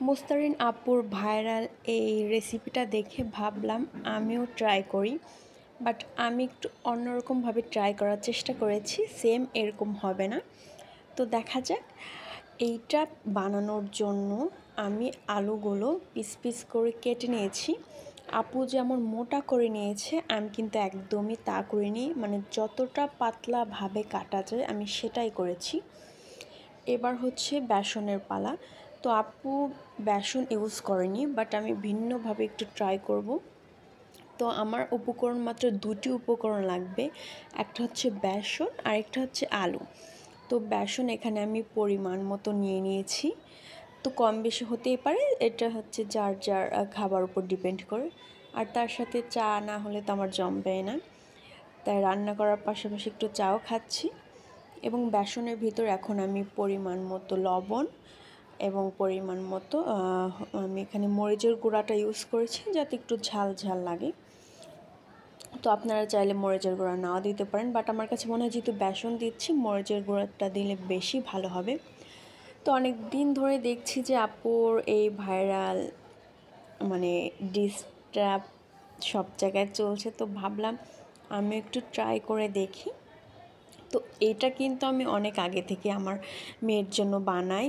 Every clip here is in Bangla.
মুস্তারিন আপুর ভাইরাল এই রেসিপিটা দেখে ভাবলাম আমিও ট্রাই করি। বাট আমি একটু অন্যরকমভাবে ট্রাই করার চেষ্টা করেছি, সেম এরকম হবে না। তো দেখা যাক। এইটা বানানোর জন্য আমি আলুগুলো পিস পিস করে কেটে নিয়েছি। আপু যেমন মোটা করে নিয়েছে, আমি কিন্তু একদমই তা করিনি, মানে যতটা পাতলাভাবে কাটা যায় আমি সেটাই করেছি। এবার হচ্ছে বেসনের পালা। তো আপু বেসন ইউজ করেনি, বাট আমি ভিন্নভাবে একটু ট্রাই করব। তো আমার উপকরণ মাত্র দুটি উপকরণ লাগবে, একটা হচ্ছে বেসন আর একটা হচ্ছে আলু। তো বেসন এখানে আমি পরিমাণ মতো নিয়ে নিয়েছি। তো কম বেশি হতেই পারে, এটা হচ্ছে যার যার খাবার উপর ডিপেন্ড করে। আর তার সাথে চা না হলে তো আমার জমবে না, তাই রান্না করার পাশাপাশি একটু চাও খাচ্ছি। এবং বেসনের ভিতর এখন আমি পরিমাণ মতো লবণ এবং পরিমাণ মতো আমি এখানে মরিচের গুঁড়াটা ইউজ করেছি, যাতে একটু ঝাল ঝাল লাগে। তো আপনারা চাইলে মরিচের গুঁড়া নাও দিতে পারেন, বাট আমার কাছে মনে হয় যেহেতু বেসন দিচ্ছি, মরিচের গুঁড়াটা দিলে বেশি ভালো হবে। তো অনেক দিন ধরে দেখছি যে আপুর এই ভাইরাল মানে ডিশটা সব জায়গায় চলছে, তো ভাবলাম আমি একটু ট্রাই করে দেখি। তো এটা কিন্তু আমি অনেক আগে থেকে আমার মেয়ের জন্য বানাই,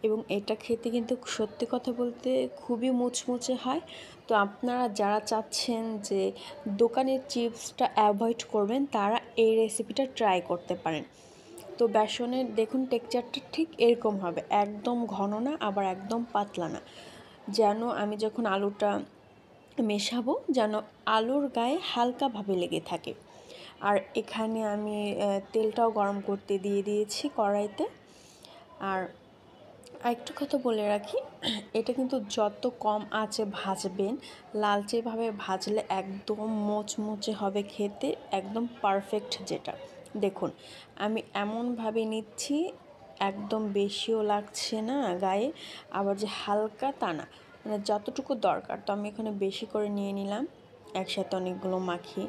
এবং এটা খেতে কিন্তু সত্যি কথা বলতে খুবই মুচমুচে হয়। তো আপনারা যারা চাচ্ছেন যে দোকানের চিপসটা অ্যাভয়েড করবেন, তারা এই রেসিপিটা ট্রাই করতে পারেন। তো বেসনের দেখুন টেক্সচারটা ঠিক এরকম হবে, একদম ঘন না আবার একদম পাতলা না, যেন আমি যখন আলুটা মেশাবো যেন আলুর গায়ে হালকাভাবে লেগে থাকে। আর এখানে আমি তেলটাও গরম করতে দিয়ে দিয়েছি কড়াইতে। আর আরেকটু কথা বলে রাখি, এটা কিন্তু যত কম আঁচে ভাজবেন, লালচেভাবে ভাজলে একদম মোচমোচে হবে খেতে, একদম পারফেক্ট। যেটা দেখুন আমি এমনভাবে নিচ্ছি, একদম বেশিও লাগছে না গায়ে, আবার যে হালকা তা না, মানে যতটুকু দরকার। তো আমি এখানে বেশি করে নিয়ে নিলাম একসাথে অনেকগুলো মাখিয়ে।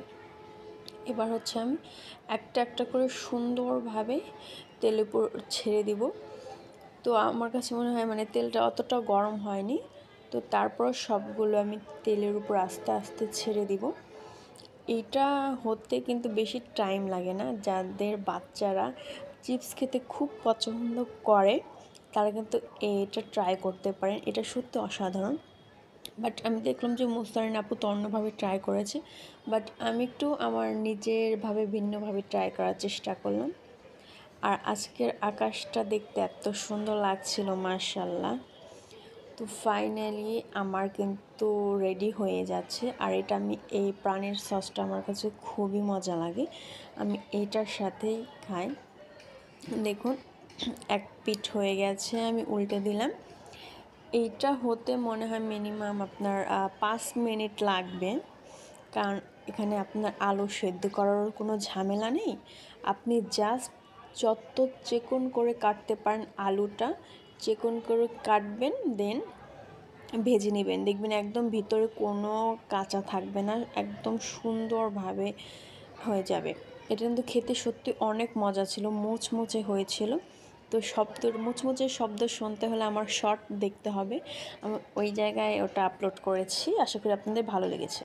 এবার হচ্ছে আমি একটা একটা করে সুন্দরভাবে তেলের উপর ছেড়ে দিব। তো আমার কাছে মনে হয় মানে তেলটা অতটা গরম হয়নি, তো তারপর সবগুলো আমি তেলের উপর আস্তে আস্তে ছেড়ে দিব। এটা হতে কিন্তু বেশি টাইম লাগে না, যাদের বাচ্চারা চিপস খেতে খুব পছন্দ করে তারা কিন্তু এটা ট্রাই করতে পারেন, এটা সত্যি অসাধারণ। বাট আমি দেখলাম যে মুস্তারিন আপু তো অন্যভাবে ট্রাই করেছে, বাট আমি একটু আমার নিজেরভাবে ভিন্নভাবে ট্রাই করার চেষ্টা করলাম। আর আজকের আকাশটা দেখতে এত সুন্দর লাগছিল, মাশাল্লাহ। তো ফাইনালি আমার কিন্তু রেডি হয়ে যাচ্ছে। আর এটা আমি এই প্রাণের সসটা আমার কাছে খুবই মজা লাগে, আমি এইটার সাথেই খাই। দেখুন এক পিঠ হয়ে গেছে, আমি উল্টে দিলাম। এইটা হতে মনে হয় মিনিমাম আপনার 5 মিনিট লাগবে, কারণ এখানে আপনার আলু সেদ্ধ করার কোনো ঝামেলা নেই। আপনি জাস্ট যত চিকন করে কাটতে পারেন আলুটা চিকন করে কাটবেন, দেন ভেজে নেবেন, দেখবেন একদম ভিতরে কোনো কাঁচা থাকবে না, একদম সুন্দরভাবে হয়ে যাবে। এটা কিন্তু খেতে সত্যি অনেক মজা ছিল, মুচমুচে হয়েছিল। তো মুচমুচে শব্দ শুনতে হলে আমার শর্ট দেখতে হবে, আমি ওই জায়গায় ওটা আপলোড করেছি। আশা করি আপনাদের ভালো লেগেছে।